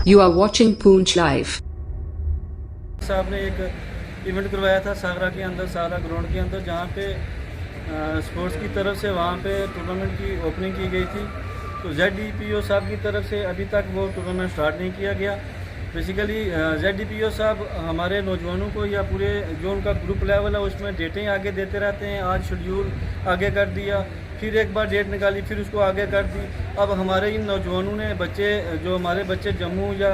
You are watching Poonch Live. साहब ने एक इवेंट करवाया था सागरा के अंदर, सागरा ग्राउंड के अंदर, जहाँ पे स्पोर्ट्स की तरफ से वहाँ पे टूर्नामेंट की ओपनिंग की गई थी। तो ZDPO साहब की तरफ से अभी तक वो टूर्नामेंट स्टार्ट नहीं किया गया। बेसिकली ZDPO साहब हमारे नौजवानों को या पूरे जो उनका ग्रुप लेवल है उसमें डेटें आगे देते रहते हैं। आज शेड्यूल आगे कर दिया, फिर एक बार डेट निकाली, फिर उसको आगे कर दी। अब हमारे इन नौजवानों ने बच्चे, जो हमारे बच्चे जम्मू या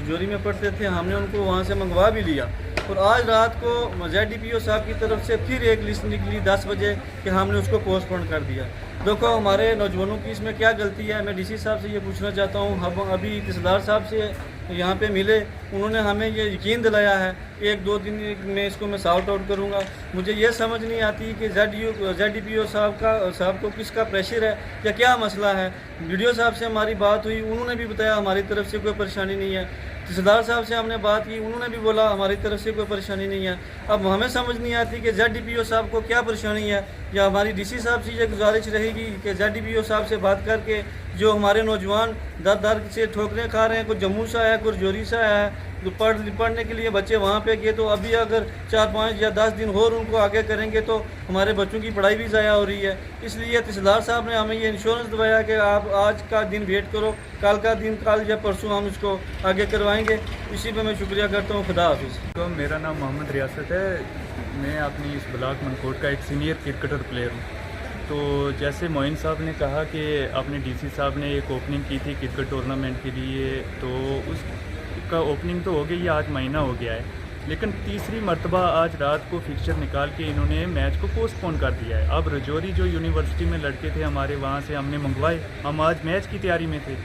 जोरी में पढ़ते थे, हमने उनको वहाँ से मंगवा भी लिया। और आज रात को ZDPO साहब की तरफ से फिर एक लिस्ट निकली 10 बजे कि हमने उसको पोस्टपोन कर दिया। देखो हमारे नौजवानों की इसमें क्या गलती है। मैं DC साहब से ये पूछना चाहता हूँ। हम अभी तहसीलदार साहब से यहाँ पे मिले, उन्होंने हमें ये यकीन दिलाया है कि 1-2 दिन में इसको मैं सॉर्ट आउट करूँगा। मुझे ये समझ नहीं आती कि ZDPO साहब को किसका प्रेशर है या क्या मसला है। वीडियो साहब से हमारी बात हुई, उन्होंने भी बताया हमारी तरफ से कोई परेशानी नहीं है। तहसीलदार साहब से हमने बात की, उन्होंने भी बोला हमारी तरफ से कोई परेशानी नहीं है। अब हमें समझ नहीं आती कि ZDPO साहब को क्या परेशानी है, या हमारी DC साहब से ये गुजारिश रहेगी कि ZDPO साहब से बात करके जो हमारे नौजवान दर दर से ठोकरें खा रहे हैं, कोई जम्मू से आया, कोई जोरी से आया है, तो पढ़ने के लिए बच्चे वहाँ पे गए, तो अभी अगर 4-5 या 10 दिन और उनको आगे करेंगे तो हमारे बच्चों की पढ़ाई भी ज़ाया हो रही है। इसलिए तहसीलदार साहब ने हमें ये इंश्योरेंस दिवाया कि आप आज का दिन वेट करो, कल का दिन कल या परसों हम इसको आगे करवाएंगे। इसी पर मैं शुक्रिया करता हूँ। खुदा हाफिज़। तो मेरा नाम मोहम्मद रियासत है। मैं अपनी इस ब्लॉक मनकोट का एक सीनियर क्रिकेटर प्लेयर हूँ। तो जैसे मोइन साहब ने कहा कि अपने DC साहब ने एक ओपनिंग की थी क्रिकेट टूर्नामेंट के लिए, तो उसका ओपनिंग तो हो गई, आज महीना हो गया है, लेकिन तीसरी मरतबा आज रात को फिक्सचर निकाल के इन्होंने मैच को पोस्टपोन कर दिया है। अब रजौरी जो यूनिवर्सिटी में लड़के थे हमारे, वहाँ से हमने मंगवाए, हम आज मैच की तैयारी में थे,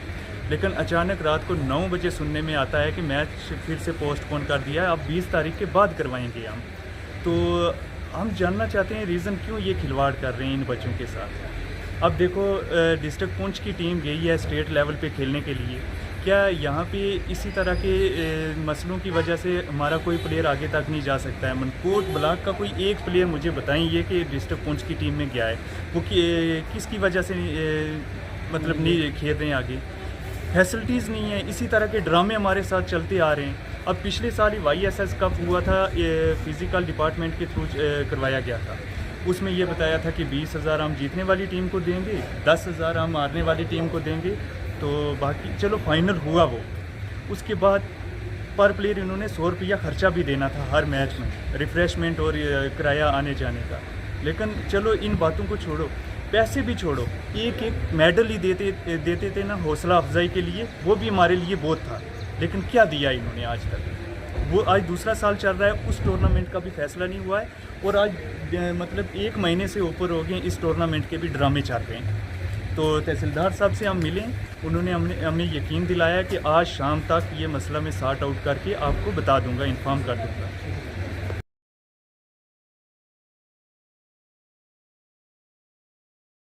लेकिन अचानक रात को 9 बजे सुनने में आता है कि मैच फिर से पोस्टपोन कर दिया है, अब 20 तारीख के बाद करवाएंगे हम। तो हम जानना चाहते हैं रीज़न क्यों ये खिलवाड़ कर रहे हैं इन बच्चों के साथ। अब देखो डिस्ट्रिक्ट पुंछ की टीम गई है स्टेट लेवल पे खेलने के लिए, क्या यहाँ पे इसी तरह के मसलों की वजह से हमारा कोई प्लेयर आगे तक नहीं जा सकता है? मनकोट ब्लॉक का कोई एक प्लेयर मुझे बताएं कि डिस्ट्रिक्ट पुंछ की टीम में गया है, वो किसकी वजह से मतलब नहीं खेल रहे हैं आगे? फैसिलिटीज़ नहीं है। इसी तरह के ड्रामे हमारे साथ चलते आ रहे हैं। अब पिछले साल ही YSS कप हुआ था, फिज़िकल डिपार्टमेंट के थ्रू करवाया गया था। उसमें ये बताया था कि 20,000 हम जीतने वाली टीम को देंगे, 10,000 हम हारने वाली टीम को देंगे। तो बाकी चलो फाइनल हुआ वो, उसके बाद पर प्लेयर इन्होंने 100 रुपया खर्चा भी देना था हर मैच में, रिफ़्रेशमेंट और किराया आने जाने का। लेकिन चलो इन बातों को छोड़ो, पैसे भी छोड़ो, एक मेडल ही देते थे ना हौसला अफजाई के लिए, वो भी हमारे लिए बहुत था। लेकिन क्या दिया इन्होंने आज तक? वो आज दूसरा साल चल रहा है, उस टूर्नामेंट का भी फैसला नहीं हुआ है, और आज मतलब 1 महीने से ऊपर हो गए इस टूर्नामेंट के भी ड्रामे चल रहे हैं। तो तहसीलदार साहब से हम मिले, उन्होंने हमें यकीन दिलाया कि आज शाम तक ये मसला मैं सॉर्ट आउट करके आपको बता दूंगा, इन्फॉर्म कर दूंगा।